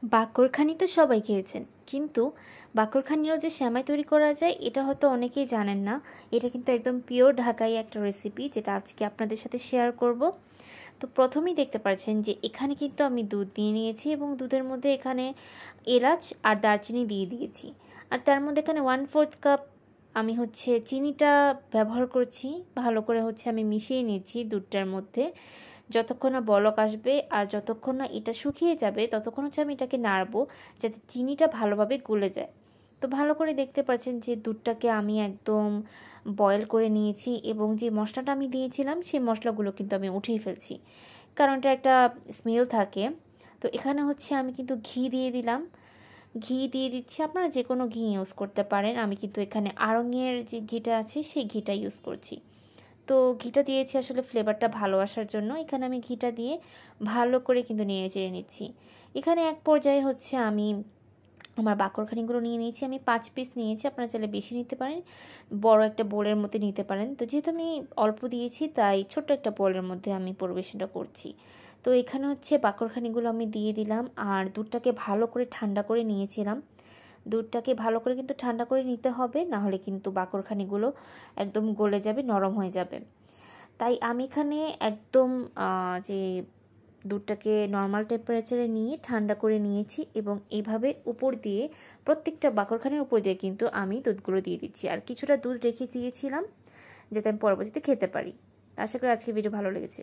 বাকরখানি তো সবাই খেয়েছেন, কিন্তু বাকরখানিরও যে সেমাই তৈরি করা যায় এটা হয়তো অনেকেই জানেন না। এটা কিন্তু একদম পিওর ঢাকাই একটা রেসিপি, যেটা আজকে আপনাদের সাথে শেয়ার করব। তো প্রথমেই দেখতে পাচ্ছেন যে এখানে কিন্তু আমি দুধ নিয়ে নিয়েছি এবং দুধের মধ্যে এখানে এলাচ আর দারচিনি দিয়ে দিয়েছি। আর তার মধ্যে এখানে 1/4 কাপ আমি চিনিটা ব্যবহার করছি। ভালো করে আমি মিশিয়ে নিচ্ছি দুধটার মধ্যে, যতক্ষণ না বলক আসবে আর যতক্ষণ না এটা শুকিয়ে যাবে ততক্ষণ আমি এটাকে নাড়বো, যাতে চিনিটা ভালোভাবে গলে যায়। তো ভালো করে দেখতে পাচ্ছেন যে দুধটাকে আমি একদম বয়েল করে নিয়েছি এবং যে মশলাটা আমি দিয়েছিলাম সেই মশলাগুলো কিন্তু আমি উঠিয়ে ফেলছি, কারণ এটা একটা স্মেল থাকে। তো এখানে আমি কিন্তু ঘি দিয়ে দিলাম। ঘি দিয়ে দিচ্ছি, আপনারা যে কোনো ঘি ইউজ করতে পারেন। আমি কিন্তু এখানে আড়ঙের যে ঘিটা আছে সেই ঘিটা ইউজ করছি। তো ঘিটা দিয়েছি আসলে ফ্লেভারটা ভালো আসার জন্য। এখানে আমি ঘিটা দিয়ে ভালো করে কিন্তু নেড়ে চেড়ে নিচ্ছি। এখানে এক পর্যায়ে আমি আমার বাকরখানিগুলো নিয়ে নিয়েছি। আমি 5 পিস নিয়েছি, আপনারা চাইলে বেশি নিতে পারেন, বড় একটা বোলের মধ্যে নিতে পারেন। তো যেহেতু আমি অল্প দিয়েছি তাই ছোট্ট একটা বোলের মধ্যে আমি পরিবেশনটা করছি। তো এখানে বাকরখানিগুলো আমি দিয়ে দিলাম আর দুধটাকে ভালো করে ঠান্ডা করে নিয়েছিলাম। দুধটাকে ভালো করে কিন্তু ঠান্ডা করে নিতে হবে, না হলে কিন্তু বাকরখানিগুলো একদম গলে যাবে, নরম হয়ে যাবে। তাই আমি এখানে একদম যে দুধটাকে নর্মাল টেম্পারেচারে নিয়ে ঠান্ডা করে নিয়েছি এবং এইভাবে উপর দিয়ে প্রত্যেকটা বাকরখানির উপর দিয়ে কিন্তু আমি দুধগুলো দিয়ে দিচ্ছি। আর কিছুটা দুধ রেখে দিয়েছিলাম যাতে আমি পরবর্তীতে খেতে পারি। আশা করি আজকে ভিডিও ভালো লেগেছে।